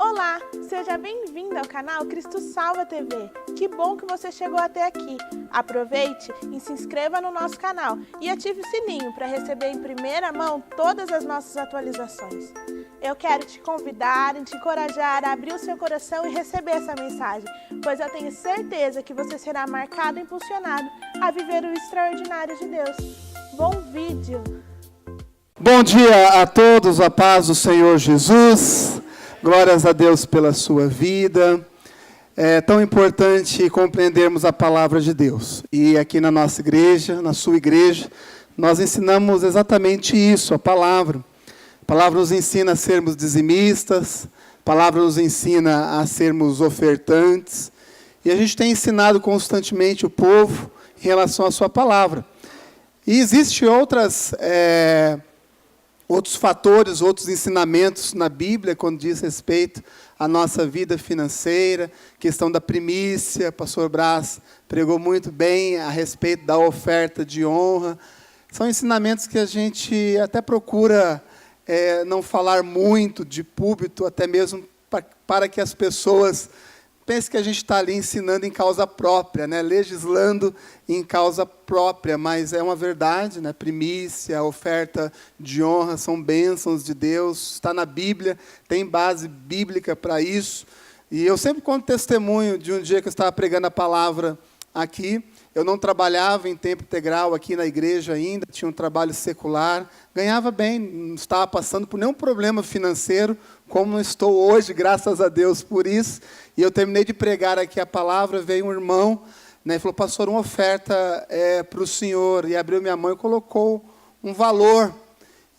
Olá, seja bem-vindo ao canal Cristo Salva TV. Que bom que você chegou até aqui. Aproveite e se inscreva no nosso canal e ative o sininho para receber em primeira mão todas as nossas atualizações. Eu quero te convidar e te encorajar a abrir o seu coração e receber essa mensagem, pois eu tenho certeza que você será marcado e impulsionado a viver o extraordinário de Deus. Bom vídeo! Bom dia a todos, a paz do Senhor Jesus. Glórias a Deus pela sua vida. É tão importante compreendermos a palavra de Deus. E aqui na nossa igreja, na sua igreja, nós ensinamos exatamente isso, a palavra. A palavra nos ensina a sermos dizimistas, a palavra nos ensina a sermos ofertantes. E a gente tem ensinado constantemente o povo em relação à sua palavra. E existem outros fatores, outros ensinamentos na Bíblia, quando diz respeito à nossa vida financeira, questão da primícia. Pastor Brás pregou muito bem a respeito da oferta de honra. São ensinamentos que a gente até procura não falar muito de púlpito, até mesmo para que as pessoas pensem que a gente está ali ensinando em causa própria, né? Legislando em causa própria, mas é uma verdade, né? Primícia, oferta de honra, são bênçãos de Deus, está na Bíblia, tem base bíblica para isso. E eu sempre conto testemunho de um dia que eu estava pregando a palavra aqui. Eu não trabalhava em tempo integral aqui na igreja ainda, tinha um trabalho secular, ganhava bem, não estava passando por nenhum problema financeiro, como não estou hoje, graças a Deus por isso. E eu terminei de pregar aqui a palavra, veio um irmão, né, e falou: pastor, uma oferta para o senhor. E abriu minha mão e colocou um valor.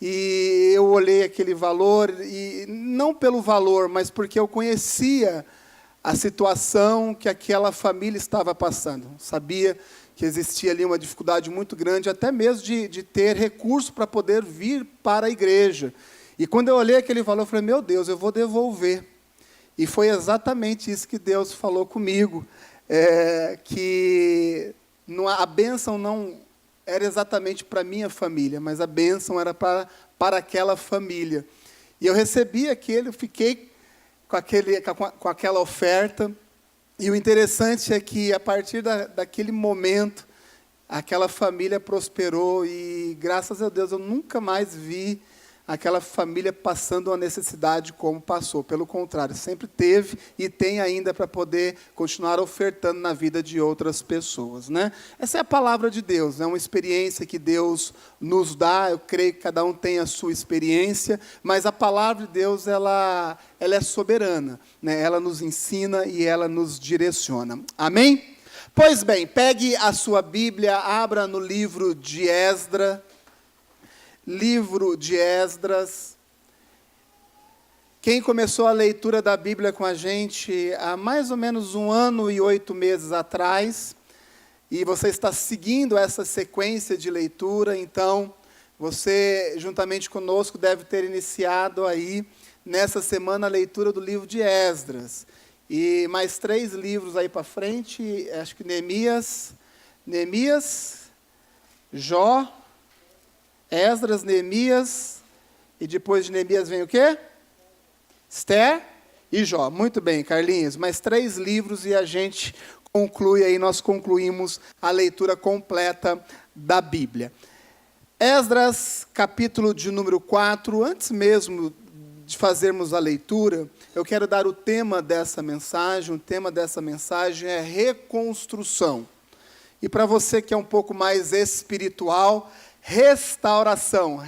E eu olhei aquele valor, e não pelo valor, mas porque eu conhecia a situação que aquela família estava passando. Sabia que existia ali uma dificuldade muito grande, até mesmo de ter recurso para poder vir para a igreja. E quando eu olhei aquele valor, eu falei: meu Deus, eu vou devolver. E foi exatamente isso que Deus falou comigo, que a bênção não era exatamente para a minha família, mas a bênção era para aquela família. E eu recebi aquele, eu fiquei com aquela oferta, e o interessante é que, a partir daquele momento, aquela família prosperou, e, graças a Deus, eu nunca mais vi aquela família passando uma necessidade como passou. Pelo contrário, sempre teve e tem ainda para poder continuar ofertando na vida de outras pessoas, né? Essa é a palavra de Deus, é uma experiência que Deus nos dá. Eu creio que cada um tem a sua experiência, mas a palavra de Deus ela é soberana, né? Ela nos ensina e ela nos direciona. Amém? Pois bem, pegue a sua Bíblia, abra no livro de Esdras. Livro de Esdras. Quem começou a leitura da Bíblia com a gente há mais ou menos 1 ano e 8 meses atrás, e você está seguindo essa sequência de leitura, então você, juntamente conosco, deve ter iniciado aí, nessa semana, a leitura do livro de Esdras. E mais 3 livros aí para frente, acho que Neemias, Jó, Esdras, Neemias, e depois de Neemias vem o quê? Esther e Jó. Muito bem, Carlinhos, mais 3 livros e a gente conclui aí, nós concluímos a leitura completa da Bíblia. Esdras, capítulo de número 4, antes mesmo de fazermos a leitura, eu quero dar o tema dessa mensagem. O tema dessa mensagem é reconstrução. E para você que é um pouco mais espiritual, restauração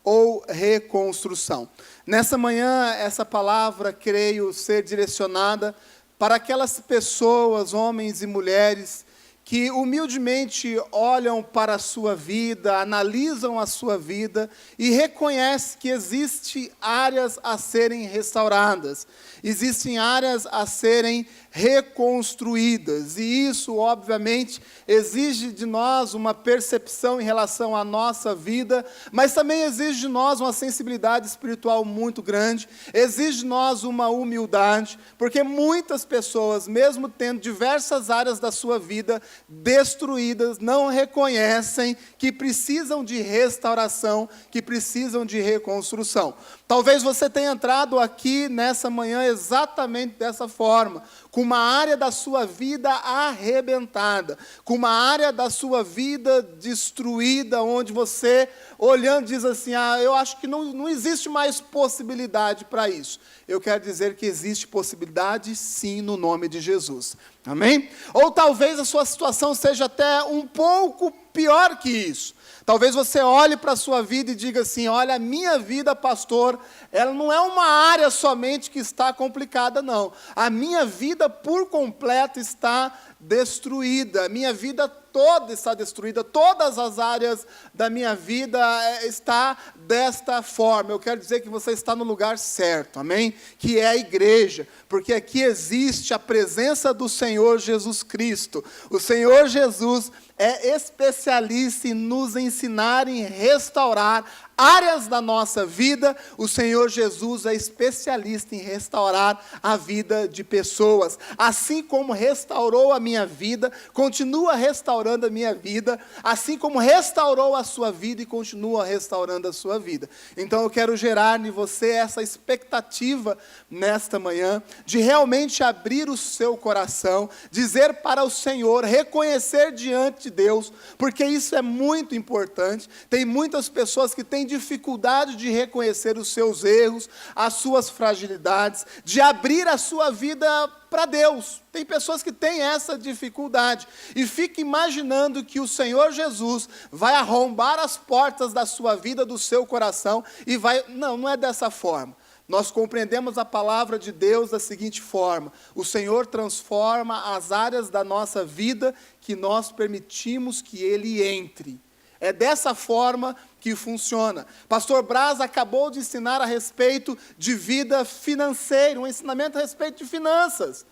ou reconstrução. Nessa manhã, essa palavra, creio, ser direcionada para aquelas pessoas, homens e mulheres, que humildemente olham para a sua vida, analisam a sua vida e reconhecem que existem áreas a serem restauradas, existem áreas a serem reconstruídas, e isso, obviamente, exige de nós uma percepção em relação à nossa vida, mas também exige de nós uma sensibilidade espiritual muito grande, exige de nós uma humildade, porque muitas pessoas, mesmo tendo diversas áreas da sua vida, destruídas, não reconhecem que precisam de restauração, que precisam de reconstrução. Talvez você tenha entrado aqui nessa manhã exatamente dessa forma, com uma área da sua vida arrebentada, com uma área da sua vida destruída, onde você, olhando, diz assim, eu acho que não existe mais possibilidade para isso. Eu quero dizer que existe possibilidade, sim, no nome de Jesus. Amém? Ou talvez a sua situação seja até um pouco pior que isso. Talvez você olhe para a sua vida e diga assim, olha, a minha vida, pastor, ela não é uma área somente que está complicada, não. A minha vida por completo está destruída. A minha vida toda está destruída. Todas as áreas da minha vida está desta forma. Eu quero dizer que você está no lugar certo, amém? Que é a igreja, porque aqui existe a presença do Senhor Jesus Cristo. O Senhor Jesus é especialista em nos ensinar, em restaurar áreas da nossa vida. O Senhor Jesus é especialista em restaurar a vida de pessoas. Assim como restaurou a minha vida, continua restaurando a minha vida, assim como restaurou a sua vida e continua restaurando a sua vida. Então eu quero gerar em você essa expectativa nesta manhã, de realmente abrir o seu coração, dizer para o Senhor, reconhecer diante de Deus, porque isso é muito importante. Tem muitas pessoas que têm dificuldade de reconhecer os seus erros, as suas fragilidades, de abrir a sua vida para Deus. Tem pessoas que têm essa dificuldade e fica imaginando que o Senhor Jesus vai arrombar as portas da sua vida, do seu coração e vai... Não é dessa forma. Nós compreendemos a palavra de Deus da seguinte forma: o Senhor transforma as áreas da nossa vida que nós permitimos que Ele entre. É dessa forma que funciona. Pastor Braz acabou de ensinar a respeito de vida financeira, um ensinamento a respeito de finanças.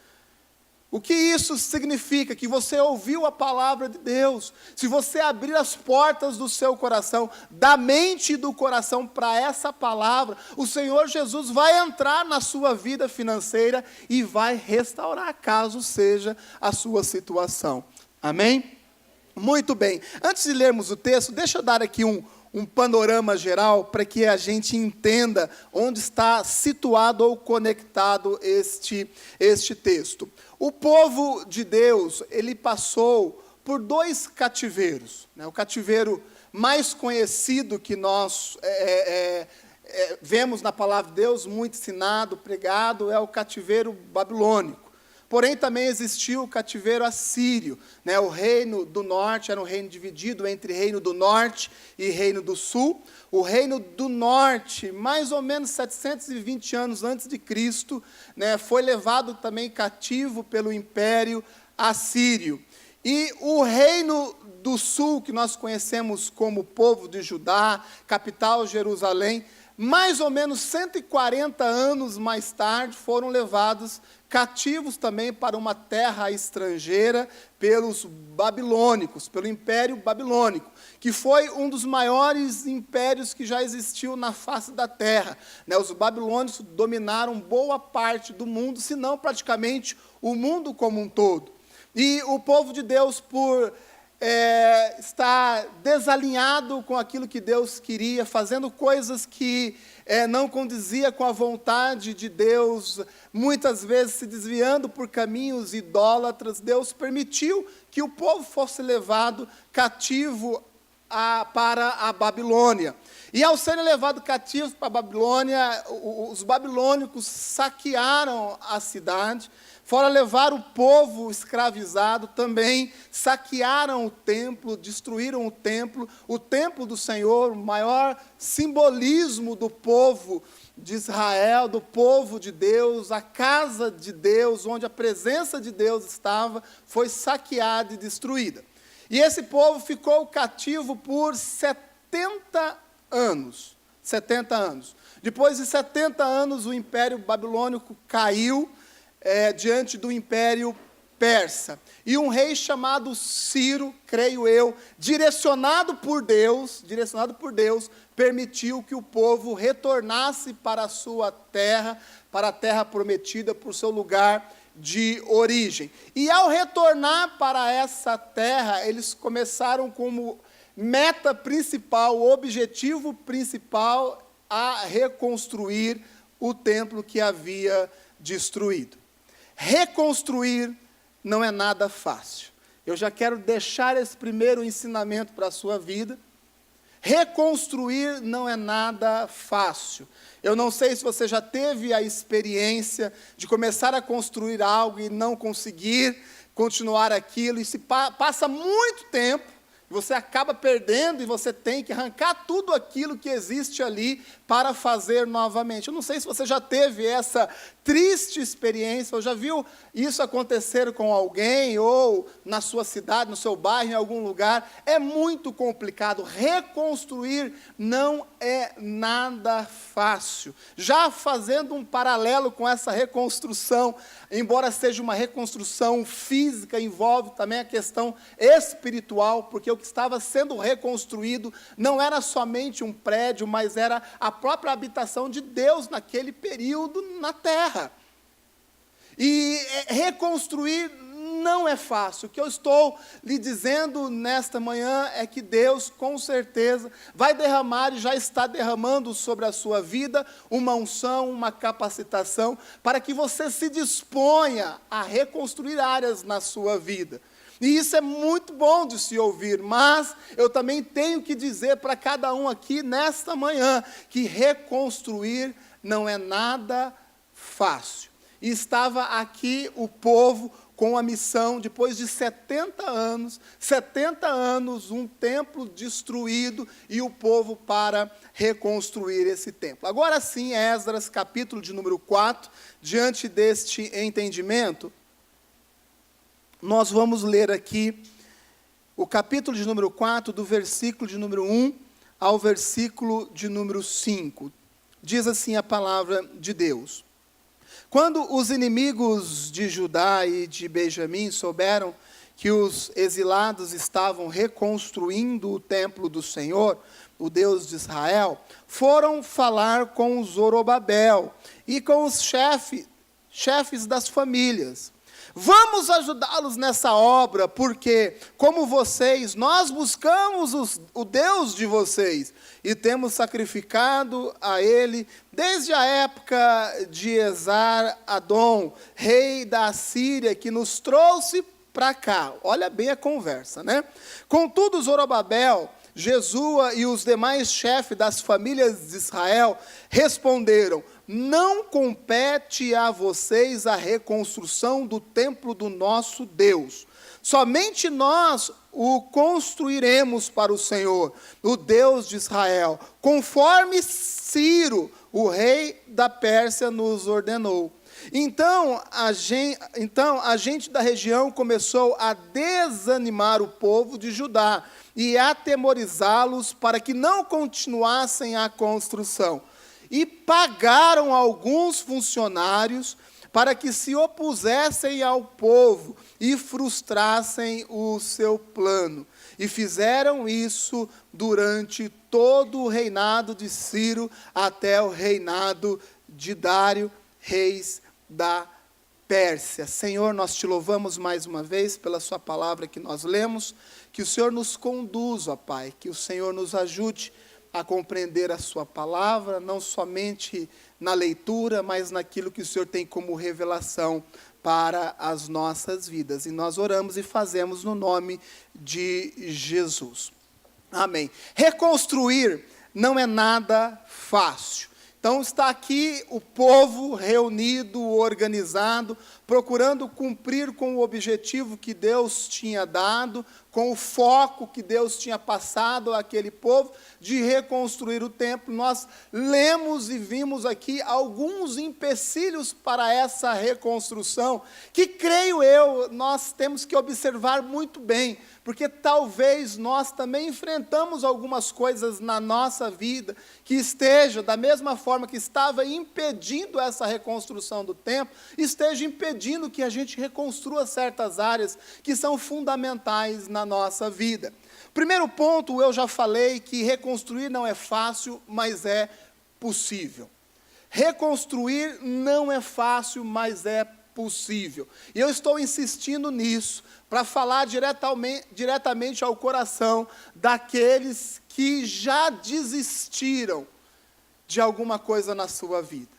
O que isso significa? Que você ouviu a palavra de Deus. Se você abrir as portas do seu coração, da mente e do coração para essa palavra, o Senhor Jesus vai entrar na sua vida financeira e vai restaurar, caso seja a sua situação. Amém? Muito bem. Antes de lermos o texto, deixa eu dar aqui um panorama geral para que a gente entenda onde está situado ou conectado este texto. O povo de Deus, ele passou por 2 cativeiros. O cativeiro mais conhecido que nós vemos na palavra de Deus, muito ensinado, pregado, é o cativeiro babilônico. Porém, também existiu o cativeiro assírio. O reino do norte era um reino dividido entre reino do norte e reino do sul. O reino do norte, mais ou menos 720 anos antes de Cristo, foi levado também cativo pelo império assírio. E o reino do sul, que nós conhecemos como povo de Judá, capital Jerusalém, mais ou menos 140 anos mais tarde, foram levados cativos também para uma terra estrangeira pelos babilônicos, pelo Império Babilônico, que foi um dos maiores impérios que já existiu na face da terra. Os babilônicos dominaram boa parte do mundo, se não praticamente o mundo como um todo. E o povo de Deus, por estar desalinhado com aquilo que Deus queria, fazendo coisas que não condizia com a vontade de Deus, muitas vezes se desviando por caminhos idólatras, Deus permitiu que o povo fosse levado cativo para a Babilônia. E ao serem levados cativos para a Babilônia, os babilônicos saquearam a cidade, fora levar o povo escravizado, também saquearam o templo, destruíram o templo do Senhor, o maior simbolismo do povo de Israel, do povo de Deus, a casa de Deus, onde a presença de Deus estava, foi saqueada e destruída. E esse povo ficou cativo por 70 anos. 70 anos. Depois de 70 anos, o Império Babilônico caiu diante do Império Persa. E um rei chamado Ciro, creio eu, direcionado por Deus, permitiu que o povo retornasse para a sua terra, para a terra prometida, para o seu lugar de origem. E ao retornar para essa terra, eles começaram como meta principal, o objetivo principal, a reconstruir o templo que havia destruído. Reconstruir não é nada fácil. Eu já quero deixar esse primeiro ensinamento para a sua vida. Reconstruir não é nada fácil. Eu não sei se você já teve a experiência de começar a construir algo e não conseguir continuar aquilo, e se passa muito tempo, você acaba perdendo e você tem que arrancar tudo aquilo que existe ali para fazer novamente. Eu não sei se você já teve essa triste experiência, ou já viu isso acontecer com alguém, ou na sua cidade, no seu bairro, em algum lugar. É muito complicado. Reconstruir não é nada fácil. Já fazendo um paralelo com essa reconstrução, embora seja uma reconstrução física, envolve também a questão espiritual, porque o que estava sendo reconstruído não era somente um prédio, mas era a própria habitação de Deus naquele período na terra. E reconstruir não é fácil. O que eu estou lhe dizendo nesta manhã é que Deus, com certeza, vai derramar e já está derramando sobre a sua vida uma unção, uma capacitação, para que você se disponha a reconstruir áreas na sua vida. E isso é muito bom de se ouvir, mas eu também tenho que dizer para cada um aqui nesta manhã, que reconstruir não é nada fácil. E estava aqui o povo com a missão, depois de 70 anos, um templo destruído, e o povo para reconstruir esse templo. Agora sim, Esdras, capítulo de número 4, diante deste entendimento, nós vamos ler aqui o capítulo de número 4, do versículo de número 1 ao versículo de número 5. Diz assim a palavra de Deus. Quando os inimigos de Judá e de Benjamim souberam que os exilados estavam reconstruindo o templo do Senhor, o Deus de Israel, foram falar com Zorobabel e com os chefes das famílias. Vamos ajudá-los nessa obra, porque, como vocês, nós buscamos o Deus de vocês e temos sacrificado a Ele desde a época de Esar-Adom, rei da Assíria, que nos trouxe para cá. Olha bem a conversa, né? Contudo, Zorobabel, Jesua e os demais chefes das famílias de Israel responderam: não compete a vocês a reconstrução do templo do nosso Deus. Somente nós o construiremos para o Senhor, o Deus de Israel, conforme Ciro, o rei da Pérsia, nos ordenou. Então a gente da região começou a desanimar o povo de Judá e atemorizá-los para que não continuassem a construção. E pagaram alguns funcionários para que se opusessem ao povo e frustrassem o seu plano. E fizeram isso durante todo o reinado de Ciro até o reinado de Dário, reis da Pérsia. Senhor, nós te louvamos mais uma vez pela sua palavra que nós lemos, que o Senhor nos conduza, ó Pai, que o Senhor nos ajude a compreender a sua palavra, não somente na leitura, mas naquilo que o Senhor tem como revelação para as nossas vidas. E nós oramos e fazemos no nome de Jesus. Amém. Reconstruir não é nada fácil. Então está aqui o povo reunido, organizado, procurando cumprir com o objetivo que Deus tinha dado, com o foco que Deus tinha passado àquele povo, de reconstruir o templo. Nós lemos e vimos aqui alguns empecilhos para essa reconstrução, que creio eu, nós temos que observar muito bem, porque talvez nós também enfrentamos algumas coisas na nossa vida, que esteja, da mesma forma que estava impedindo essa reconstrução do templo, esteja impedindo que a gente reconstrua certas áreas que são fundamentais na nossa vida. Primeiro ponto, eu já falei que reconstruir não é fácil, mas é possível. Reconstruir não é fácil, mas é possível. E eu estou insistindo nisso, para falar diretamente ao coração daqueles que já desistiram de alguma coisa na sua vida,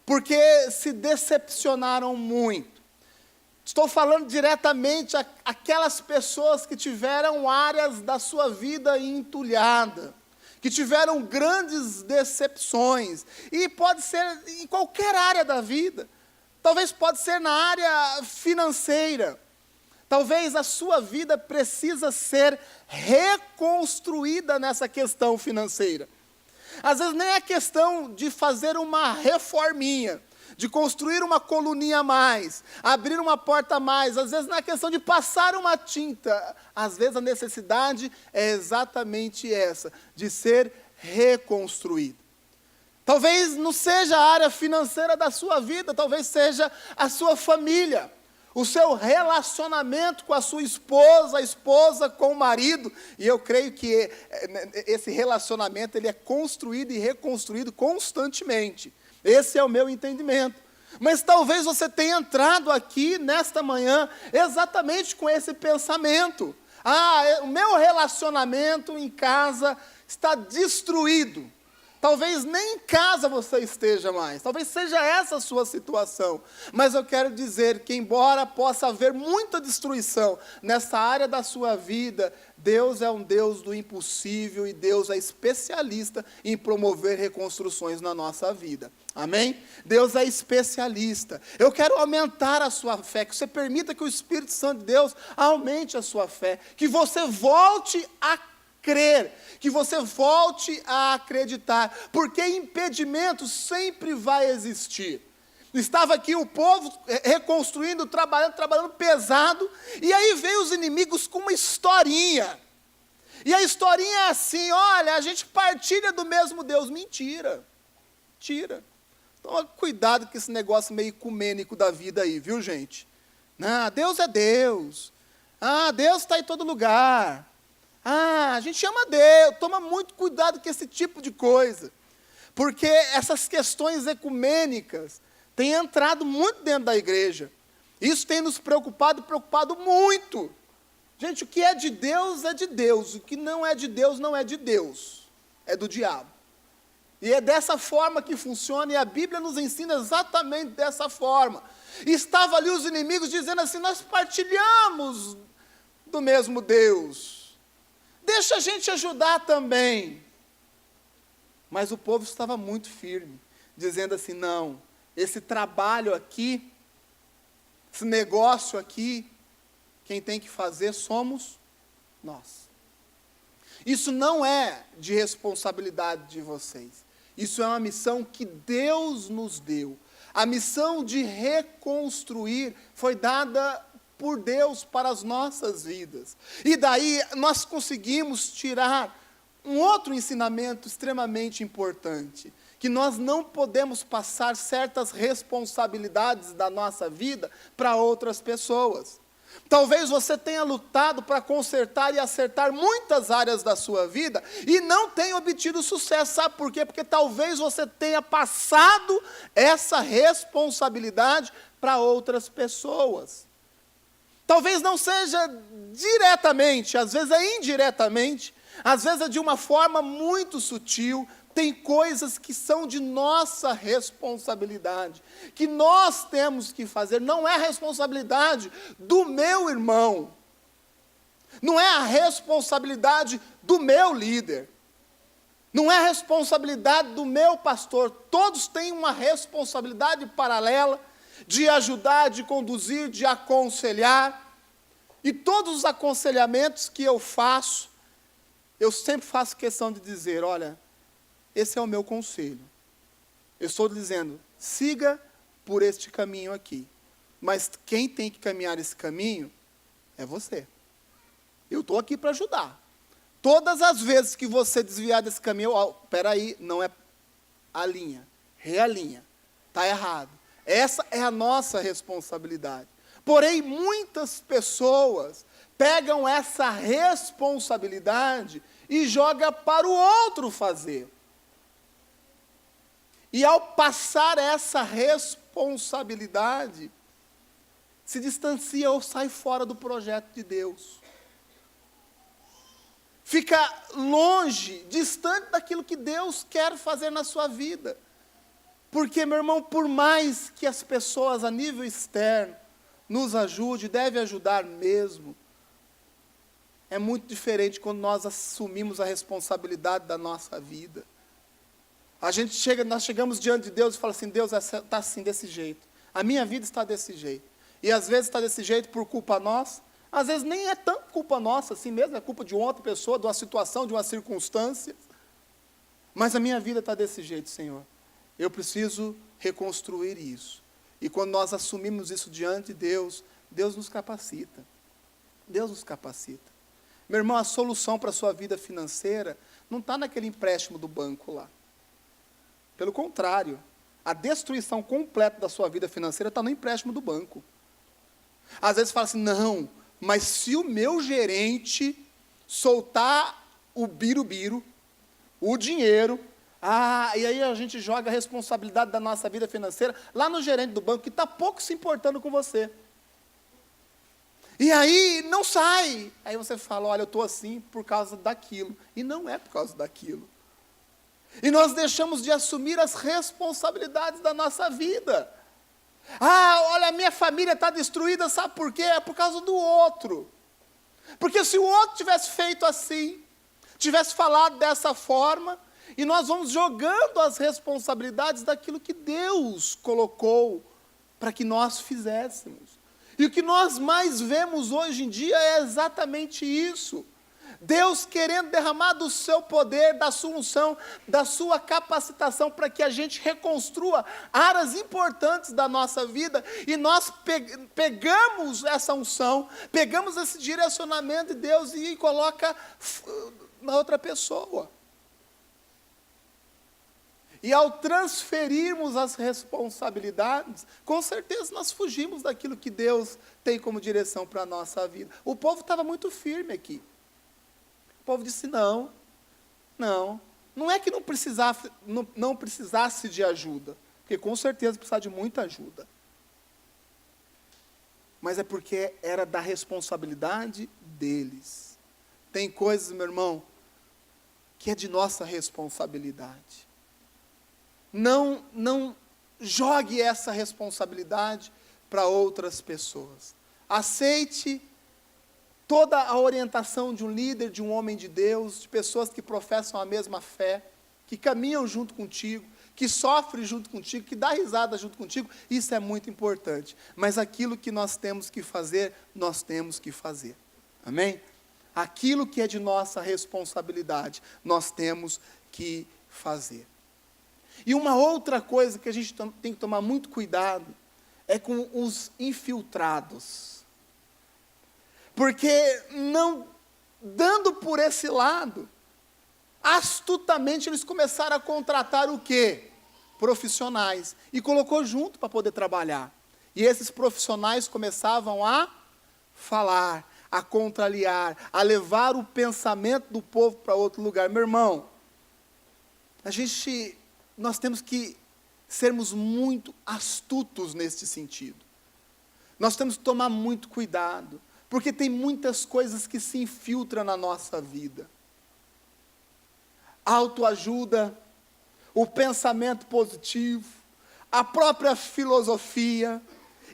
porque se decepcionaram muito. Estou falando diretamente àquelas pessoas que tiveram áreas da sua vida entulhada, que tiveram grandes decepções, e pode ser em qualquer área da vida. Talvez pode ser na área financeira. Talvez a sua vida precisa ser reconstruída nessa questão financeira. Às vezes nem é questão de fazer uma reforminha, de construir uma coluninha a mais, abrir uma porta a mais. Às vezes não é questão de passar uma tinta. Às vezes a necessidade é exatamente essa, de ser reconstruído. Talvez não seja a área financeira da sua vida, talvez seja a sua família, o seu relacionamento com a sua esposa, a esposa com o marido. E eu creio que esse relacionamento ele é construído e reconstruído constantemente. Esse é o meu entendimento. Mas talvez você tenha entrado aqui nesta manhã exatamente com esse pensamento. O meu relacionamento em casa está destruído. Talvez nem em casa você esteja mais. Talvez seja essa a sua situação. Mas eu quero dizer que, embora possa haver muita destruição nessa área da sua vida, Deus é um Deus do impossível e Deus é especialista em promover reconstruções na nossa vida. Amém? Deus é especialista. Eu quero aumentar a sua fé, que você permita que o Espírito Santo de Deus aumente a sua fé, que você volte a crer, que você volte a acreditar, porque impedimento sempre vai existir. Estava aqui o povo reconstruindo, trabalhando pesado, e aí veio os inimigos com uma historinha. E a historinha é assim: olha, a gente partilha do mesmo Deus. Mentira. Tira. Toma cuidado com esse negócio meio ecumênico da vida aí, viu, gente? Deus é Deus. Deus está em todo lugar. A gente ama Deus. Toma muito cuidado com esse tipo de coisa. Porque essas questões ecumênicas têm entrado muito dentro da igreja. Isso tem nos preocupado muito. Gente, o que é de Deus é de Deus. O que não é de Deus não é de Deus. É do diabo. E é dessa forma que funciona, e a Bíblia nos ensina exatamente dessa forma. E estavam ali os inimigos dizendo assim: nós partilhamos do mesmo Deus. Deixa a gente ajudar também. Mas o povo estava muito firme, dizendo assim: não, esse trabalho aqui, esse negócio aqui, quem tem que fazer somos nós. Isso não é de responsabilidade de vocês. Isso é uma missão que Deus nos deu. A missão de reconstruir foi dada por Deus para as nossas vidas. E daí nós conseguimos tirar um outro ensinamento extremamente importante, que nós não podemos passar certas responsabilidades da nossa vida para outras pessoas. Talvez você tenha lutado para consertar e acertar muitas áreas da sua vida e não tenha obtido sucesso. Sabe por quê? Porque talvez você tenha passado essa responsabilidade para outras pessoas. Talvez não seja diretamente, às vezes é indiretamente, às vezes é de uma forma muito sutil. Tem coisas que são de nossa responsabilidade, que nós temos que fazer. Não é a responsabilidade do meu irmão, não é a responsabilidade do meu líder, não é a responsabilidade do meu pastor. Todos têm uma responsabilidade paralela de ajudar, de conduzir, de aconselhar. E todos os aconselhamentos que eu faço, eu sempre faço questão de dizer: olha, esse é o meu conselho. Eu estou dizendo, siga por este caminho aqui. Mas quem tem que caminhar esse caminho é você. Eu estou aqui para ajudar. Todas as vezes que você desviar desse caminho, espera aí, não é a linha, realinha. Está errado. Essa é a nossa responsabilidade. Porém, muitas pessoas pegam essa responsabilidade e jogam para o outro fazer. E ao passar essa responsabilidade, se distancia ou sai fora do projeto de Deus. Fica longe, distante daquilo que Deus quer fazer na sua vida. Porque, meu irmão, por mais que as pessoas a nível externo nos ajudem, devem ajudar mesmo, é muito diferente quando nós assumimos a responsabilidade da nossa vida. Nós chegamos diante de Deus e falamos assim, Deus está assim, desse jeito. A minha vida está desse jeito. E às vezes está desse jeito por culpa nossa. Às vezes nem é tanto culpa nossa assim mesmo, é culpa de outra pessoa, de uma situação, de uma circunstância. Mas a minha vida está desse jeito, Senhor. Eu preciso reconstruir isso. E quando nós assumimos isso diante de Deus, Deus nos capacita. Deus nos capacita. Meu irmão, a solução para a sua vida financeira não está naquele empréstimo do banco lá. Pelo contrário, a destruição completa da sua vida financeira está no empréstimo do banco. Às vezes fala assim, não, mas se o meu gerente soltar o birubiru, o dinheiro, e aí a gente joga a responsabilidade da nossa vida financeira lá no gerente do banco, que está pouco se importando com você. E aí não sai. Aí você fala, olha, eu estou assim por causa daquilo. E não é por causa daquilo. E nós deixamos de assumir as responsabilidades da nossa vida. Olha, a minha família está destruída, sabe por quê? É por causa do outro. Porque se o outro tivesse feito assim, tivesse falado dessa forma, e nós vamos jogando as responsabilidades daquilo que Deus colocou para que nós fizéssemos. E o que nós mais vemos hoje em dia é exatamente isso. Deus querendo derramar do seu poder, da sua unção, da sua capacitação para que a gente reconstrua áreas importantes da nossa vida e nós pegamos essa unção, pegamos esse direcionamento de Deus e coloca na outra pessoa. E ao transferirmos as responsabilidades, com certeza nós fugimos daquilo que Deus tem como direção para a nossa vida. O povo estava muito firme aqui. O povo disse, não é que não precisasse de ajuda, porque com certeza precisava de muita ajuda. Mas é porque era da responsabilidade deles. Tem coisas, meu irmão, que é de nossa responsabilidade. Não jogue essa responsabilidade para outras pessoas. Aceite toda a orientação de um líder, de um homem de Deus, de pessoas que professam a mesma fé, que caminham junto contigo, que sofrem junto contigo, que dá risada junto contigo, isso é muito importante. Mas aquilo que nós temos que fazer, nós temos que fazer. Amém? Aquilo que é de nossa responsabilidade, nós temos que fazer. E uma outra coisa que a gente tem que tomar muito cuidado é com os infiltrados. Porque não dando por esse lado, astutamente eles começaram a contratar o quê? Profissionais. E colocou junto para poder trabalhar. E esses profissionais começavam a falar, a contrariar, a levar o pensamento do povo para outro lugar. Meu irmão, nós temos que sermos muito astutos neste sentido. Nós temos que tomar muito cuidado, porque tem muitas coisas que se infiltram na nossa vida. Autoajuda, o pensamento positivo, a própria filosofia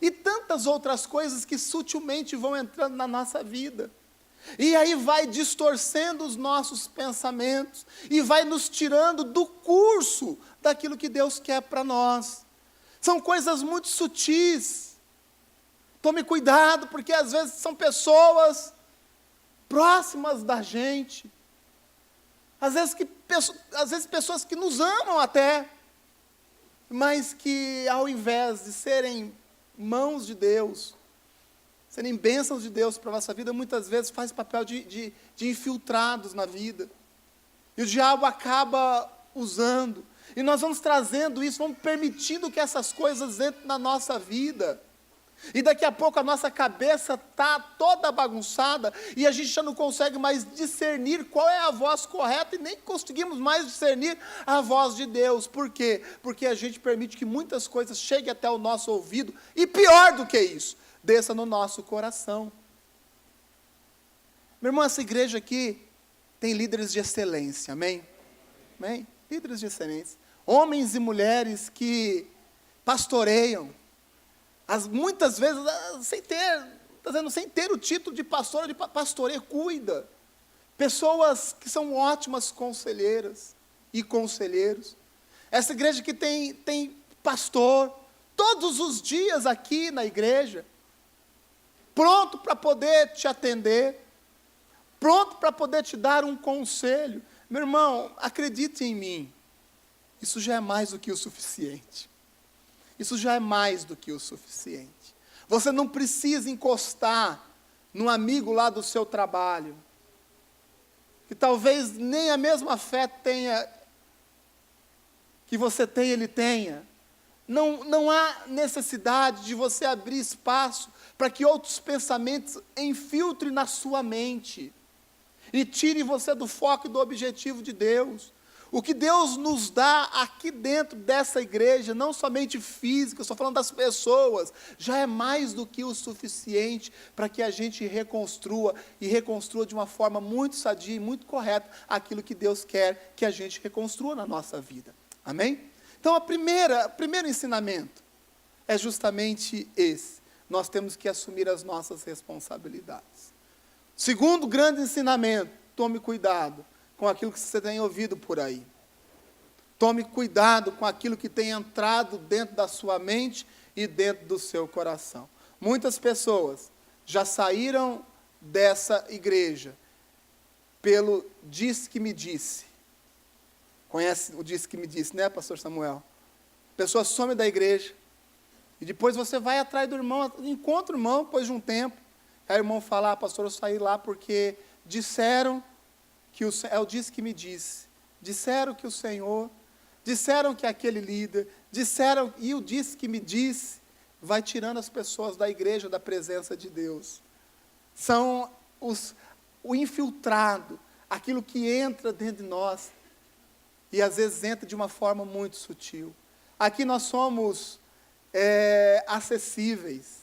e tantas outras coisas que sutilmente vão entrando na nossa vida. E aí vai distorcendo os nossos pensamentos e vai nos tirando do curso daquilo que Deus quer para nós. São coisas muito sutis. Tome cuidado, porque às vezes são pessoas próximas da gente. Às vezes pessoas que nos amam até, mas que ao invés de serem mãos de Deus, serem bênçãos de Deus para a nossa vida, muitas vezes faz papel de infiltrados na vida. E o diabo acaba usando. E nós vamos trazendo isso, vamos permitindo que essas coisas entrem na nossa vida. E daqui a pouco a nossa cabeça está toda bagunçada e a gente já não consegue mais discernir qual é a voz correta e nem conseguimos mais discernir a voz de Deus. Por quê? Porque a gente permite que muitas coisas cheguem até o nosso ouvido e pior do que isso, desça no nosso coração. Meu irmão, essa igreja aqui tem líderes de excelência, amém? Amém? Líderes de excelência. Homens e mulheres que pastoreiam, muitas vezes sem ter o título de pastor, de pastoreio, cuida. Pessoas que são ótimas conselheiras e conselheiros. Essa igreja que tem pastor todos os dias aqui na igreja, pronto para poder te atender, pronto para poder te dar um conselho. Meu irmão, acredite em mim, isso já é mais do que o suficiente. Isso já é mais do que o suficiente. Você não precisa encostar num amigo lá do seu trabalho, que talvez nem a mesma fé tenha, que você tem, ele tenha. Não há necessidade de você abrir espaço para que outros pensamentos infiltrem na sua mente e tirem você do foco e do objetivo de Deus. O que Deus nos dá aqui dentro dessa igreja, não somente física, eu estou falando das pessoas, já é mais do que o suficiente para que a gente reconstrua, e reconstrua de uma forma muito sadia e muito correta aquilo que Deus quer que a gente reconstrua na nossa vida. Amém? Então, o primeiro ensinamento é justamente esse. Nós temos que assumir as nossas responsabilidades. Segundo grande ensinamento, tome cuidado com aquilo que você tem ouvido por aí. Tome cuidado com aquilo que tem entrado dentro da sua mente e dentro do seu coração. Muitas pessoas já saíram dessa igreja pelo diz que me disse. Conhece o diz que me disse, né, pastor Samuel? A pessoa some da igreja e depois você vai atrás do irmão, encontra o irmão depois de um tempo. Aí o irmão fala, pastor, eu saí lá porque disseram que é o diz que me disse. Disseram que o Senhor, disseram que aquele líder, disseram, e o diz que me disse, vai tirando as pessoas da igreja, da presença de Deus. São o infiltrado, aquilo que entra dentro de nós, e às vezes entra de uma forma muito sutil. Aqui nós somos acessíveis.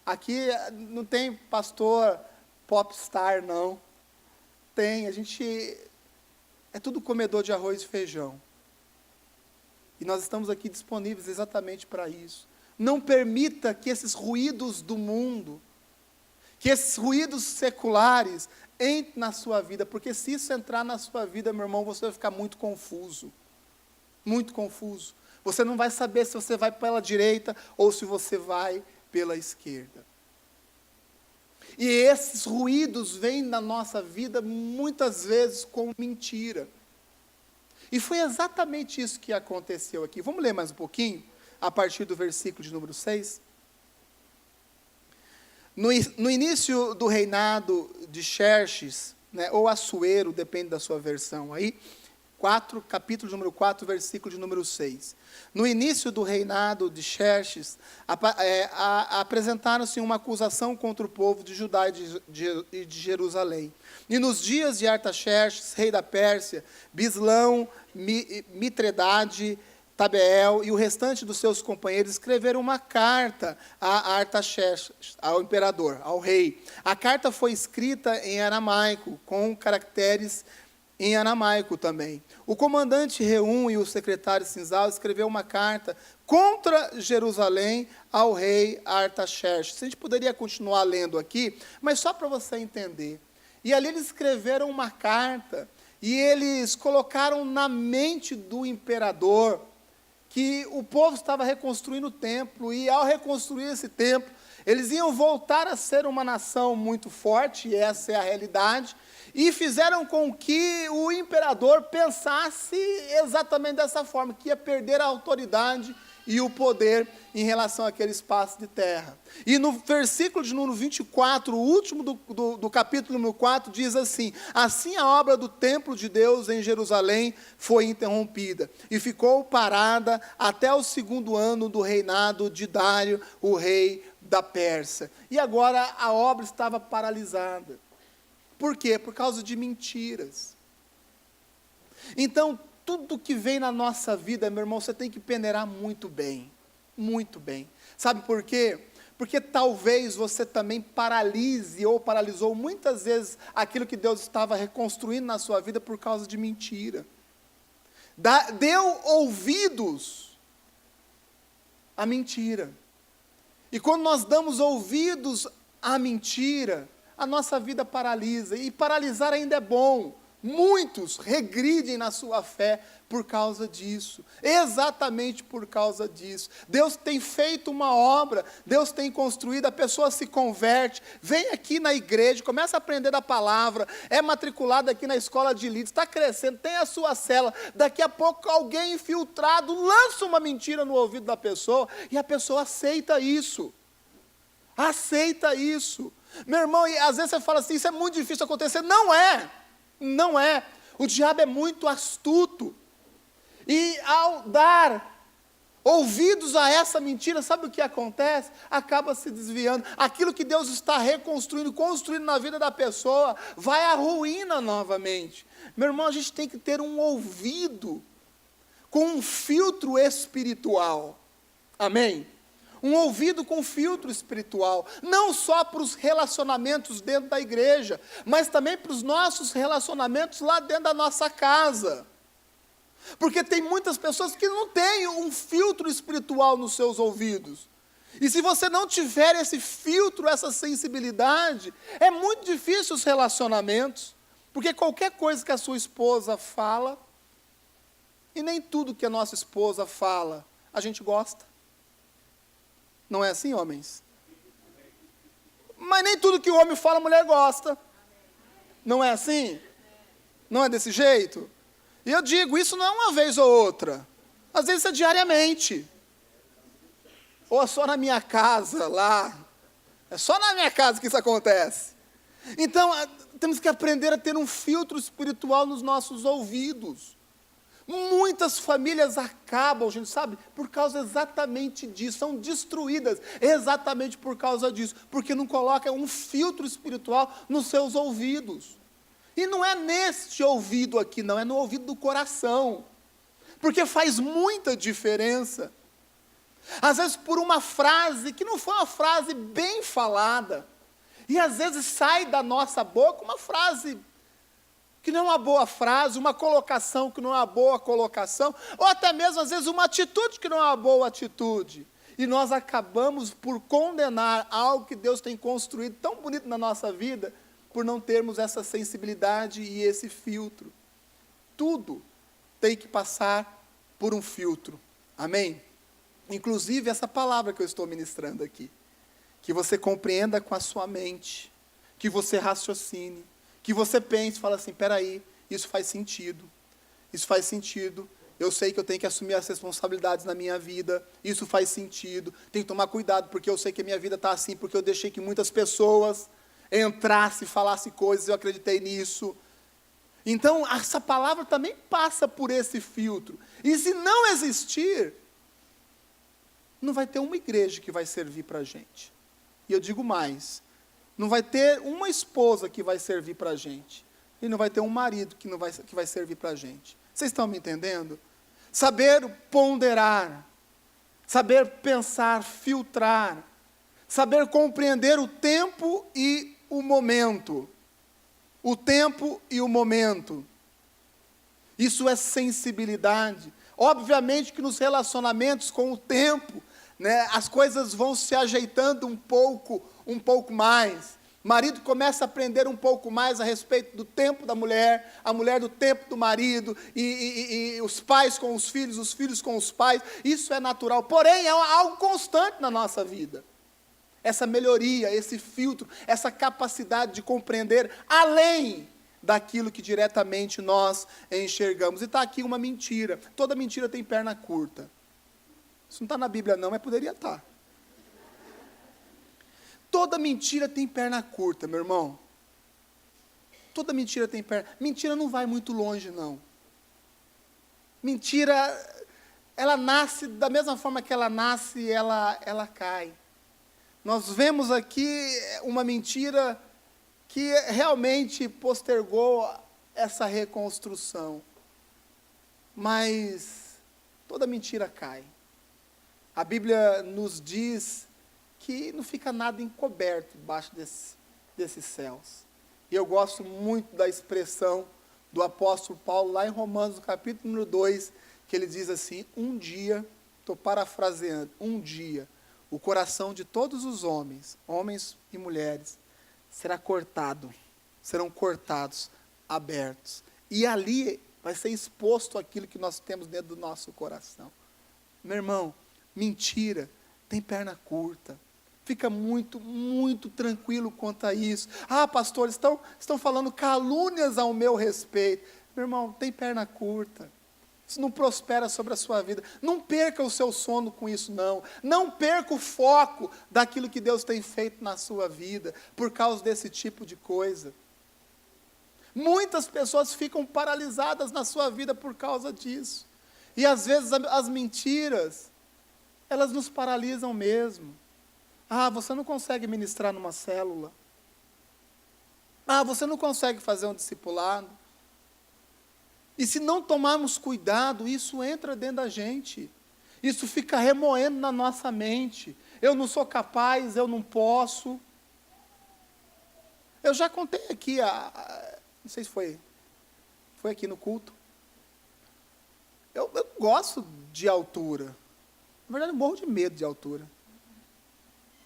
Aqui não tem pastor popstar, não. Tem, a gente é tudo comedor de arroz e feijão. E nós estamos aqui disponíveis exatamente para isso. Não permita que esses ruídos do mundo, que esses ruídos seculares entrem na sua vida, porque se isso entrar na sua vida, meu irmão, você vai ficar muito confuso. Muito confuso. Você não vai saber se você vai pela direita ou se você vai pela esquerda. E esses ruídos vêm na nossa vida muitas vezes com mentira. E foi exatamente isso que aconteceu aqui. Vamos ler mais um pouquinho, a partir do versículo de número 6. No início do reinado de Xerxes, né, ou Assuero, depende da sua versão aí, capítulo de número 4, versículo de número 6. No início do reinado de Xerxes, apresentaram-se uma acusação contra o povo de Judá e de Jerusalém. E nos dias de Artaxerxes, rei da Pérsia, Bislão, Mitredade, Tabeel e o restante dos seus companheiros escreveram uma carta a Artaxerxes, ao imperador, ao rei. A carta foi escrita em aramaico, com caracteres em aramaico também. O comandante Reum e o secretário Cinzal escreveu uma carta contra Jerusalém ao rei Artaxerxes. A gente poderia continuar lendo aqui, mas só para você entender. E ali eles escreveram uma carta, e eles colocaram na mente do imperador que o povo estava reconstruindo o templo, e ao reconstruir esse templo, eles iam voltar a ser uma nação muito forte, e essa é a realidade, e fizeram com que o imperador pensasse exatamente dessa forma, que ia perder a autoridade e o poder em relação àquele espaço de terra. E no versículo de número 24, o último do capítulo número 4, diz assim: assim a obra do templo de Deus em Jerusalém foi interrompida, e ficou parada até o 2º ano do reinado de Dário, o rei da Pérsia. E agora a obra estava paralisada. Por quê? Por causa de mentiras. Então, tudo que vem na nossa vida, meu irmão, você tem que peneirar muito bem. Muito bem. Sabe por quê? Porque talvez você também paralise ou paralisou muitas vezes aquilo que Deus estava reconstruindo na sua vida por causa de mentira. Deu ouvidos à mentira. E quando nós damos ouvidos à mentira, a nossa vida paralisa. E paralisar ainda é bom. Muitos regridem na sua fé por causa disso, exatamente por causa disso. Deus tem feito uma obra, Deus tem construído, a pessoa se converte, vem aqui na igreja, começa a aprender da palavra, é matriculado aqui na escola de líderes, está crescendo, tem a sua cela, daqui a pouco alguém infiltrado lança uma mentira no ouvido da pessoa, e a pessoa aceita isso. Aceita isso. Meu irmão, e às vezes você fala assim, isso é muito difícil acontecer. Não é. Não é. O diabo é muito astuto. E ao dar ouvidos a essa mentira, sabe o que acontece? Acaba se desviando. Aquilo que Deus está reconstruindo, construindo na vida da pessoa, vai à ruína novamente. Meu irmão, a gente tem que ter um ouvido com um filtro espiritual. Amém? Um ouvido com filtro espiritual, não só para os relacionamentos dentro da igreja, mas também para os nossos relacionamentos lá dentro da nossa casa. Porque tem muitas pessoas que não têm um filtro espiritual nos seus ouvidos. E se você não tiver esse filtro, essa sensibilidade, é muito difícil os relacionamentos, porque qualquer coisa que a sua esposa fala, e nem tudo que a nossa esposa fala, a gente gosta. Não é assim, homens? Mas nem tudo que o homem fala, a mulher gosta. Não é assim? Não é desse jeito? E eu digo, isso não é uma vez ou outra. Às vezes é diariamente. Ou é só na minha casa, lá. É só na minha casa que isso acontece. Então, temos que aprender a ter um filtro espiritual nos nossos ouvidos. Muitas famílias acabam, gente, sabe, por causa exatamente disso, são destruídas exatamente por causa disso, porque não colocam um filtro espiritual nos seus ouvidos. E não é neste ouvido aqui, não, é no ouvido do coração, porque faz muita diferença. Às vezes por uma frase que não foi uma frase bem falada, e às vezes sai da nossa boca uma frase que não é uma boa frase, uma colocação que não é uma boa colocação, ou até mesmo, às vezes, uma atitude que não é uma boa atitude. E nós acabamos por condenar algo que Deus tem construído tão bonito na nossa vida, por não termos essa sensibilidade e esse filtro. Tudo tem que passar por um filtro. Amém? Inclusive, essa palavra que eu estou ministrando aqui. Que você compreenda com a sua mente, que você raciocine, que você pense e fala assim, peraí, isso faz sentido, eu sei que eu tenho que assumir as responsabilidades na minha vida, isso faz sentido, tenho que tomar cuidado, porque eu sei que a minha vida está assim, porque eu deixei que muitas pessoas entrassem e falassem coisas, eu acreditei nisso. Então, essa palavra também passa por esse filtro, e se não existir, não vai ter uma igreja que vai servir para a gente. E eu digo mais, não vai ter uma esposa que vai servir para a gente. E não vai ter um marido que vai servir para a gente. Vocês estão me entendendo? Saber ponderar, saber pensar, filtrar, saber compreender o tempo e o momento. O tempo e o momento. Isso é sensibilidade. Obviamente que nos relacionamentos com o tempo, né, as coisas vão se ajeitando um pouco mais. Marido começa a aprender um pouco mais a respeito do tempo da mulher, a mulher do tempo do marido, e os pais com os filhos com os pais. Isso é natural, porém é algo constante na nossa vida. Essa melhoria, esse filtro, essa capacidade de compreender além daquilo que diretamente nós enxergamos. E está aqui uma mentira. Toda mentira tem perna curta. Isso não está na Bíblia não, mas poderia estar. Toda mentira tem perna curta, meu irmão. Toda mentira tem perna. Mentira não vai muito longe, não. Mentira, ela nasce, da mesma forma que ela nasce, ela cai. Nós vemos aqui uma mentira que realmente postergou essa reconstrução. Mas toda mentira cai. A Bíblia nos diz que não fica nada encoberto debaixo desses céus. E eu gosto muito da expressão do apóstolo Paulo, lá em Romanos, no capítulo número 2, que ele diz assim, um dia, estou parafraseando, um dia, o coração de todos os homens e mulheres, serão cortados, abertos. E ali vai ser exposto aquilo que nós temos dentro do nosso coração. Meu irmão, mentira tem perna curta. Fica muito, muito tranquilo quanto a isso. Ah, pastor, estão falando calúnias ao meu respeito. Meu irmão, tem perna curta. Isso não prospera sobre a sua vida. Não perca o seu sono com isso, não. Não perca o foco daquilo que Deus tem feito na sua vida, por causa desse tipo de coisa. Muitas pessoas ficam paralisadas na sua vida por causa disso. E às vezes as mentiras, elas nos paralisam mesmo. Ah, você não consegue ministrar numa célula. Ah, você não consegue fazer um discipulado. E se não tomarmos cuidado, isso entra dentro da gente. Isso fica remoendo na nossa mente. Eu não sou capaz, eu não posso. Eu já contei aqui, não sei se foi aqui no culto. Eu gosto de altura. Na verdade, eu morro de medo de altura.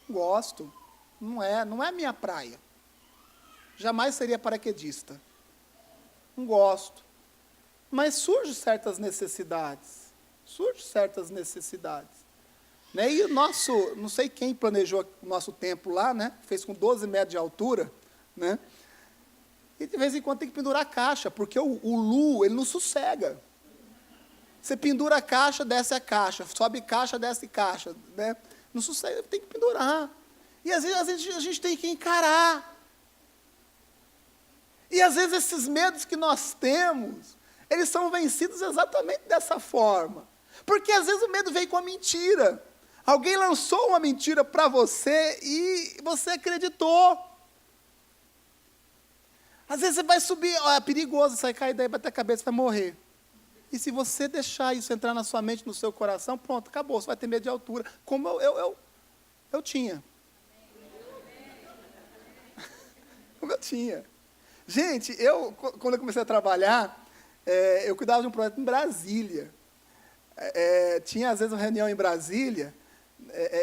Gosto. Não é minha praia. Jamais seria paraquedista. Não gosto. Mas surgem certas necessidades. Né? E o nosso, não sei quem planejou o nosso templo lá, né? Fez com 12 metros de altura, né? E de vez em quando tem que pendurar a caixa, porque o Lu, ele não sossega. Você pendura a caixa, desce a caixa, sobe caixa, desce caixa, né? Não sossega, tem que pendurar. E às vezes a gente tem que encarar. E às vezes esses medos que nós temos, eles são vencidos exatamente dessa forma. Porque às vezes o medo vem com a mentira. Alguém lançou uma mentira para você e você acreditou. Às vezes você vai subir, é perigoso, você vai cair daí, bater a cabeça, vai morrer. E se você deixar isso entrar na sua mente, no seu coração, pronto, acabou, você vai ter medo de altura. Como eu tinha. Como eu tinha. Gente, quando eu comecei a trabalhar, eu cuidava de um projeto em Brasília. Tinha, às vezes, uma reunião em Brasília,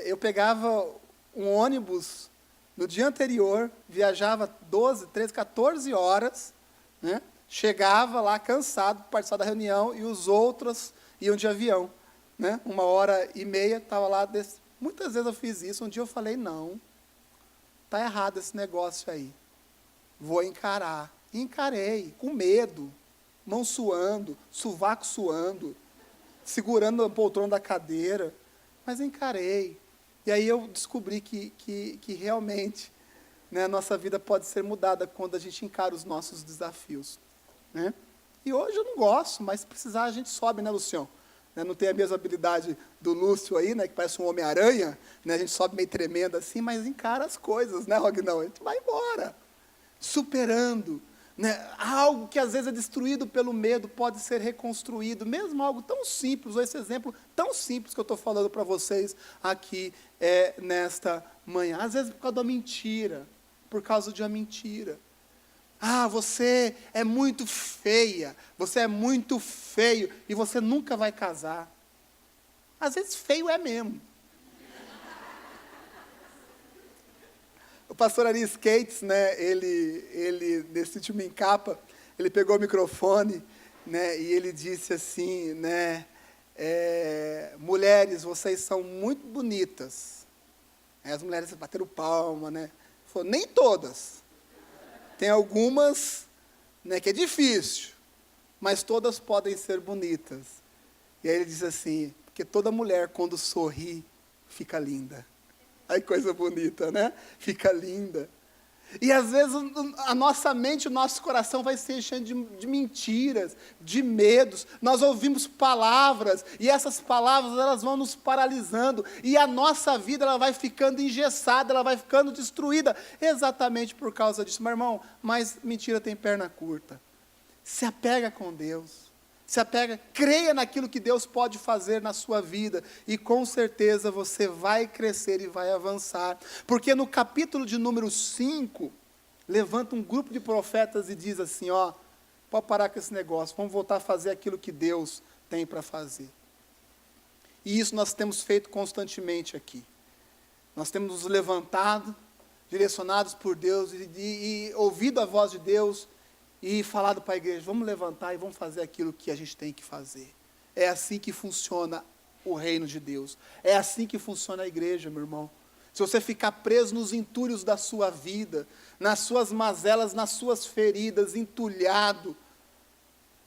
eu pegava um ônibus no dia anterior, viajava 12, 13, 14 horas, né? Chegava lá cansado para participar da reunião e os outros iam de avião. Né? 1h30, estava lá. Muitas vezes eu fiz isso. Um dia eu falei, não, está errado esse negócio aí. Vou encarar. E encarei, com medo, mão suando, sovaco suando, segurando a poltrona da cadeira. Mas encarei. E aí eu descobri que realmente, né, a nossa vida pode ser mudada quando a gente encara os nossos desafios. Né? E hoje eu não gosto, mas se precisar a gente sobe, né, Lucião? Né, não tem a mesma habilidade do Lúcio aí, né, que parece um Homem-Aranha, né, a gente sobe meio tremendo assim, mas encara as coisas, né, Rognão? A gente vai embora, superando. Né, algo que às vezes é destruído pelo medo pode ser reconstruído, mesmo algo tão simples, ou esse exemplo tão simples que eu estou falando para vocês aqui nesta manhã. Às vezes por causa da mentira, por causa de uma mentira. Ah, você é muito feia, você é muito feio e você nunca vai casar. Às vezes feio é mesmo. O pastor Ari Skates, né, ele nesse último Encapa, ele pegou o microfone, né, e ele disse assim, né, mulheres, vocês são muito bonitas. Aí as mulheres bateram palma, né? Ele falou, nem todas. Tem algumas, né, que é difícil, mas todas podem ser bonitas. E aí ele diz assim, porque toda mulher, quando sorri, fica linda. Aí coisa bonita, né? Fica linda. E às vezes a nossa mente, o nosso coração vai se enchendo de mentiras, de medos. Nós ouvimos palavras, e essas palavras elas vão nos paralisando. E a nossa vida ela vai ficando engessada, ela vai ficando destruída, exatamente por causa disso. Meu irmão, mas mentira tem perna curta. Se apega com Deus. Se apega, creia naquilo que Deus pode fazer na sua vida, e com certeza você vai crescer e vai avançar. Porque no capítulo de número 5, levanta um grupo de profetas e diz assim, ó, pode parar com esse negócio, vamos voltar a fazer aquilo que Deus tem para fazer. E isso nós temos feito constantemente aqui. Nós temos nos levantado, direcionados por Deus, e ouvido a voz de Deus, e falado para a igreja, vamos levantar e vamos fazer aquilo que a gente tem que fazer. É assim que funciona o reino de Deus. É assim que funciona a igreja, meu irmão. Se você ficar preso nos entulhos da sua vida, nas suas mazelas, nas suas feridas, entulhado,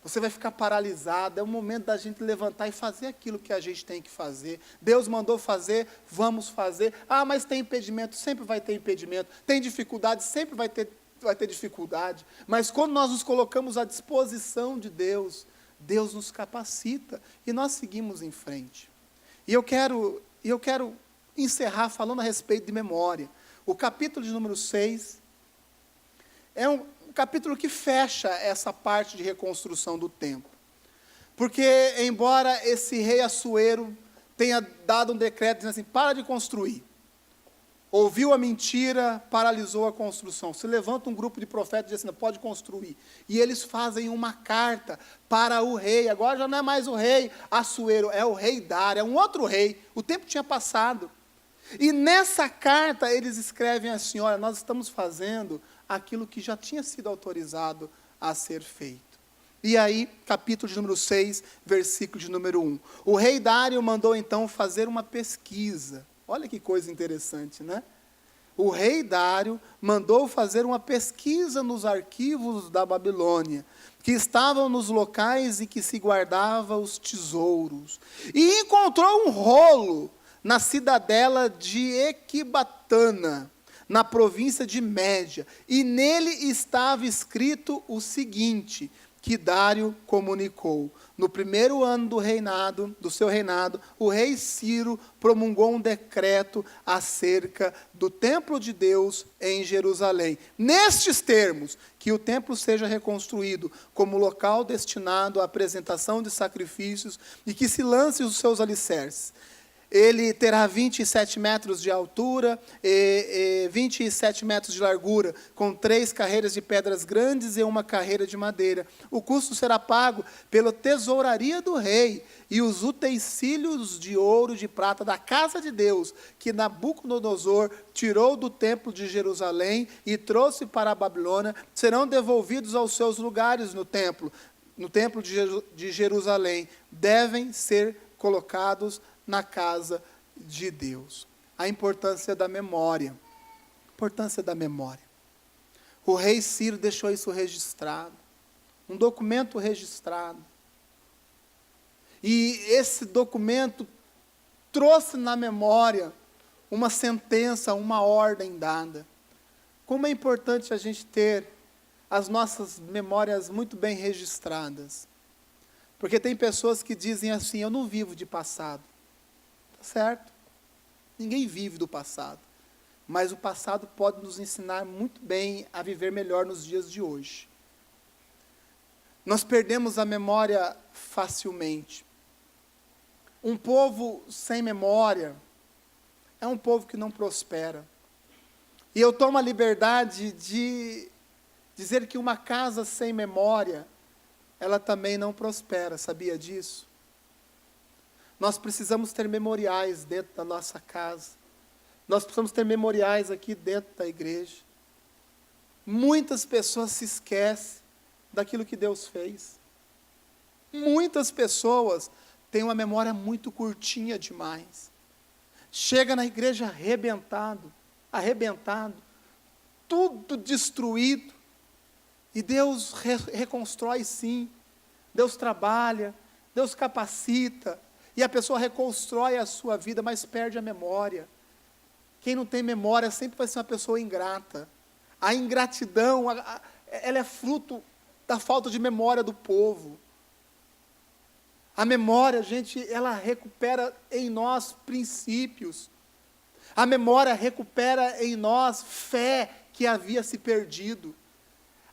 você vai ficar paralisado. É o momento da gente levantar e fazer aquilo que a gente tem que fazer. Deus mandou fazer, vamos fazer. Ah, mas tem impedimento, sempre vai ter impedimento. Tem dificuldade, sempre vai ter dificuldade. Mas quando nós nos colocamos à disposição de Deus, Deus nos capacita e nós seguimos em frente. E eu quero encerrar falando a respeito de memória. O capítulo de número 6 é um capítulo que fecha essa parte de reconstrução do templo. Porque, embora esse rei Assuero tenha dado um decreto dizendo assim, para de construir, ouviu a mentira, paralisou a construção. Se levanta um grupo de profetas e diz assim, não, pode construir. E eles fazem uma carta para o rei. Agora já não é mais o rei Assuero, é o rei Dário, é um outro rei. O tempo tinha passado. E nessa carta eles escrevem assim, olha, nós estamos fazendo aquilo que já tinha sido autorizado a ser feito. E aí, capítulo de número 6, versículo de número 1. O rei Dário mandou então fazer uma pesquisa. Olha que coisa interessante, né? O rei Dário mandou fazer uma pesquisa nos arquivos da Babilônia, que estavam nos locais em que se guardava os tesouros. E encontrou um rolo na cidadela de Equibatana, na província de Média. E nele estava escrito o seguinte, que Dário comunicou. No primeiro ano do seu reinado, o rei Ciro promulgou um decreto acerca do templo de Deus em Jerusalém. Nestes termos, que o templo seja reconstruído como local destinado à apresentação de sacrifícios e que se lance os seus alicerces. Ele terá 27 metros de altura e 27 metros de largura, com 3 carreiras de pedras grandes e uma carreira de madeira. O custo será pago pela tesouraria do rei e os utensílios de ouro e de prata da casa de Deus, que Nabucodonosor tirou do templo de Jerusalém e trouxe para a Babilônia, serão devolvidos aos seus lugares no templo de Jerusalém. Devem ser colocados na casa de Deus. A importância da memória. Importância da memória. O rei Ciro deixou isso registrado. Um documento registrado. E esse documento trouxe na memória uma sentença, uma ordem dada. Como é importante a gente ter as nossas memórias muito bem registradas. Porque tem pessoas que dizem assim, eu não vivo de passado. Certo? Ninguém vive do passado. Mas o passado pode nos ensinar muito bem a viver melhor nos dias de hoje. Nós perdemos a memória facilmente. Um povo sem memória é um povo que não prospera. E eu tomo a liberdade de dizer que uma casa sem memória, ela também não prospera. Sabia disso? Nós precisamos ter memoriais dentro da nossa casa. Nós precisamos ter memoriais aqui dentro da igreja. Muitas pessoas se esquecem daquilo que Deus fez. Muitas pessoas têm uma memória muito curtinha demais. Chega na igreja arrebentado, tudo destruído. E Deus reconstrói sim. Deus trabalha, Deus capacita. E a pessoa reconstrói a sua vida, mas perde a memória. Quem não tem memória sempre vai ser uma pessoa ingrata. A ingratidão, ela é fruto da falta de memória do povo. A memória, gente, ela recupera em nós princípios. A memória recupera em nós fé que havia se perdido.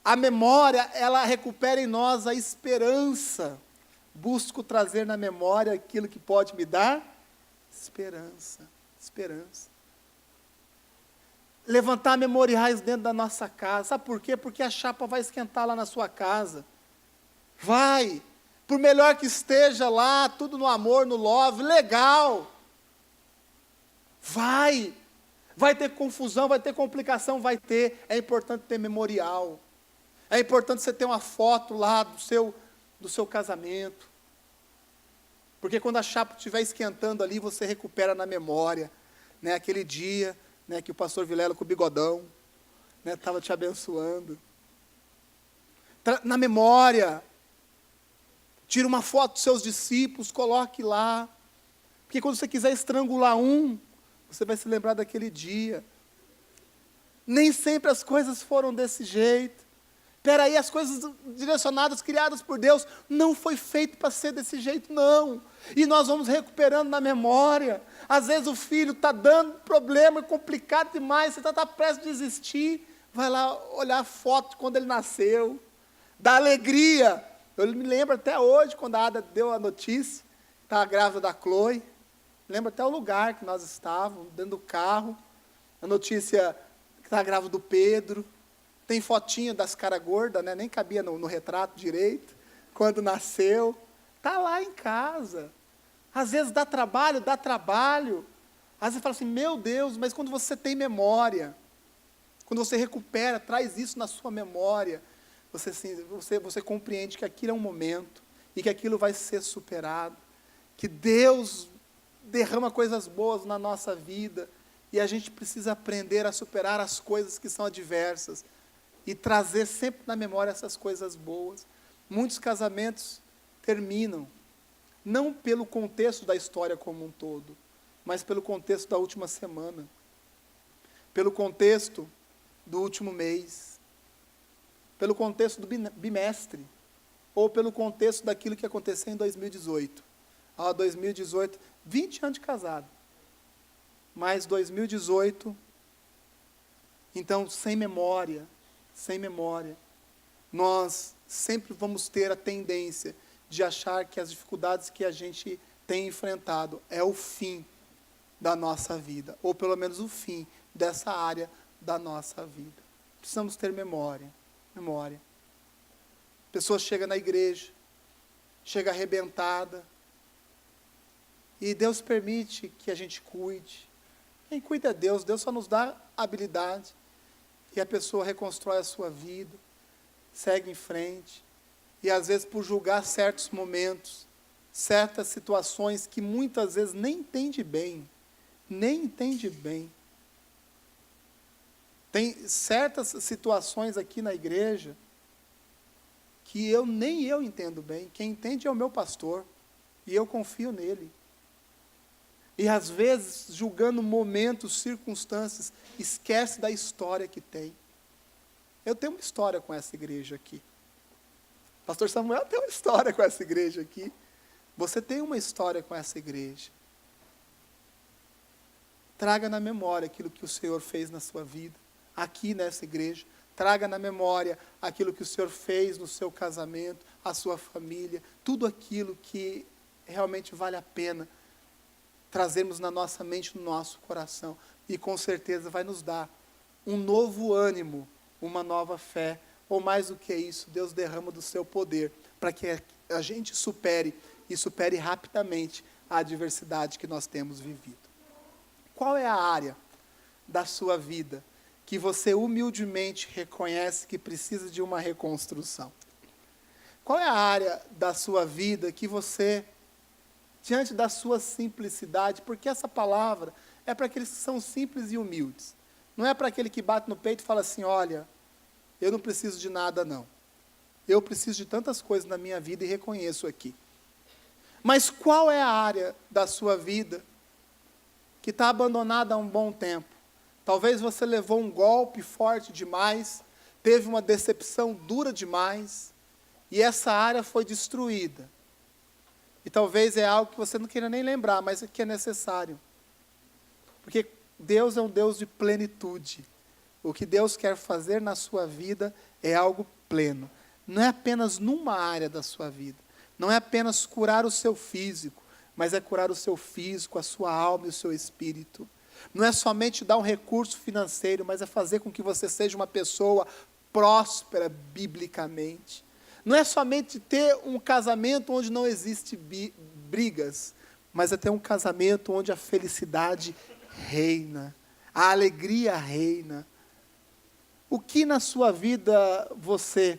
A memória, ela recupera em nós a esperança. busco trazer na memória aquilo que pode me dar esperança. Esperança. Levantar memoriais dentro da nossa casa. Sabe por quê? Porque a chapa vai esquentar lá na sua casa. Vai. Por melhor que esteja lá, tudo no amor, no love, legal. Vai. Vai ter confusão, vai ter complicação, vai ter. É importante ter memorial. É importante você ter uma foto lá do seu casamento. Porque quando a chapa estiver esquentando ali, você recupera na memória, né, aquele dia, né, que o pastor Vilela com o bigodão estava te abençoando. Na memória, tira uma foto dos seus discípulos, coloque lá. Porque quando você quiser estrangular um, você vai se lembrar daquele dia. Nem sempre as coisas foram desse jeito. Espera aí, as coisas direcionadas, criadas por Deus, não foi feito para ser desse jeito, não. E nós vamos recuperando na memória. Às vezes o filho está dando problema, é complicado demais, você está prestes a desistir. Vai lá olhar a foto de quando ele nasceu. Da alegria. Eu me lembro até hoje, quando a Ada deu a notícia, estava grávida da Chloe. Lembro até o lugar que nós estávamos, dentro do carro. A notícia que estava grávida do Pedro. Tem fotinha das caras gordas, né? Nem cabia no retrato direito, quando nasceu. Está lá em casa. Às vezes dá trabalho, dá trabalho. Às vezes fala assim, meu Deus, mas quando você tem memória, quando você recupera, traz isso na sua memória, você compreende que aquilo é um momento e que aquilo vai ser superado, que Deus derrama coisas boas na nossa vida e a gente precisa aprender a superar as coisas que são adversas e trazer sempre na memória essas coisas boas. Muitos casamentos terminam, não pelo contexto da história como um todo, mas pelo contexto da última semana, pelo contexto do último mês, pelo contexto do bimestre, ou pelo contexto daquilo que aconteceu em 2018. 2018, 20 anos de casado, mas 2018, então, sem memória, nós sempre vamos ter a tendência de achar que as dificuldades que a gente tem enfrentado é o fim da nossa vida, ou pelo menos o fim dessa área da nossa vida. Precisamos ter memória. A pessoa chega na igreja, chega arrebentada, e Deus permite que a gente cuide. Quem cuida é Deus, Deus só nos dá habilidade, e a pessoa reconstrói a sua vida, segue em frente, e às vezes por julgar certos momentos, certas situações que muitas vezes nem entende bem. Tem certas situações aqui na igreja que nem eu entendo bem. Quem entende é o meu pastor, e eu confio nele. E às vezes, julgando momentos, circunstâncias, esquece da história que tem. Eu tenho uma história com essa igreja aqui. Pastor Samuel tem uma história com essa igreja aqui. Você tem uma história com essa igreja. Traga na memória aquilo que o Senhor fez na sua vida, aqui nessa igreja. Traga na memória aquilo que o Senhor fez no seu casamento, a sua família, tudo aquilo que realmente vale a pena trazermos na nossa mente, no nosso coração. E com certeza vai nos dar um novo ânimo, uma nova fé, ou mais do que isso, Deus derrama do seu poder, para que a gente supere rapidamente a adversidade que nós temos vivido. Qual é a área da sua vida que você humildemente reconhece que precisa de uma reconstrução? Qual é a área da sua vida que você, diante da sua simplicidade, porque essa palavra é para aqueles que são simples e humildes, não é para aquele que bate no peito e fala assim, olha, eu não preciso de nada não, eu preciso de tantas coisas na minha vida e reconheço aqui. Mas qual é a área da sua vida que está abandonada há um bom tempo? Talvez você levou um golpe forte demais, teve uma decepção dura demais, e essa área foi destruída. E talvez é algo que você não queira nem lembrar, mas que é necessário. Porque Deus é um Deus de plenitude. O que Deus quer fazer na sua vida é algo pleno. Não é apenas numa área da sua vida, não é apenas curar o seu físico, mas é curar o seu físico, a sua alma e o seu espírito. Não é somente dar um recurso financeiro, mas é fazer com que você seja uma pessoa próspera biblicamente. Não é somente ter um casamento onde não existe brigas, mas é ter um casamento onde a felicidade reina, a alegria reina. O que na sua vida você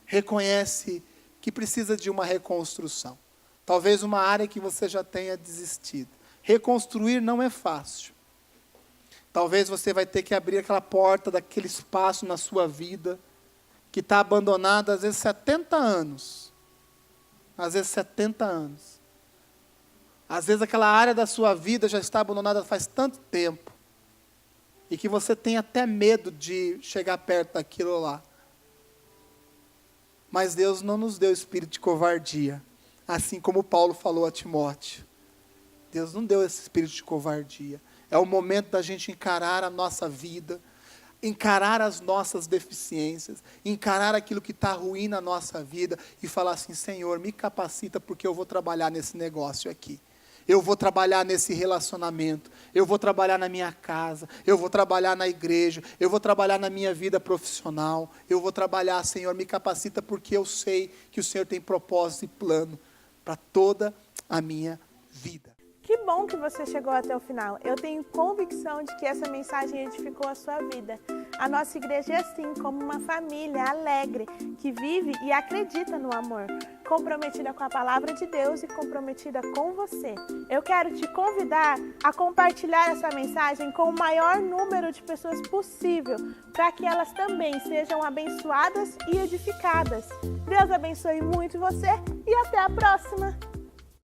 reconhece que precisa de uma reconstrução? Talvez uma área que você já tenha desistido. Reconstruir não é fácil. Talvez você vai ter que abrir aquela porta daquele espaço na sua vida que está abandonado às vezes 70 anos. Às vezes 70 anos. Às vezes aquela área da sua vida já está abandonada faz tanto tempo. E que você tem até medo de chegar perto daquilo lá. Mas Deus não nos deu espírito de covardia. Assim como Paulo falou a Timóteo. Deus não deu esse espírito de covardia. É o momento da gente encarar a nossa vida, encarar as nossas deficiências, encarar aquilo que está ruim na nossa vida e falar assim, Senhor, me capacita porque eu vou trabalhar nesse negócio aqui. Eu vou trabalhar nesse relacionamento, eu vou trabalhar na minha casa, eu vou trabalhar na igreja, eu vou trabalhar na minha vida profissional, eu vou trabalhar, Senhor, me capacita porque eu sei que o Senhor tem propósito e plano para toda a minha vida. Que bom que você chegou até o final. Eu tenho convicção de que essa mensagem edificou a sua vida. A nossa igreja é assim, como uma família alegre, que vive e acredita no amor, comprometida com a palavra de Deus e comprometida com você. Eu quero te convidar a compartilhar essa mensagem com o maior número de pessoas possível, para que elas também sejam abençoadas e edificadas. Deus abençoe muito você e até a próxima!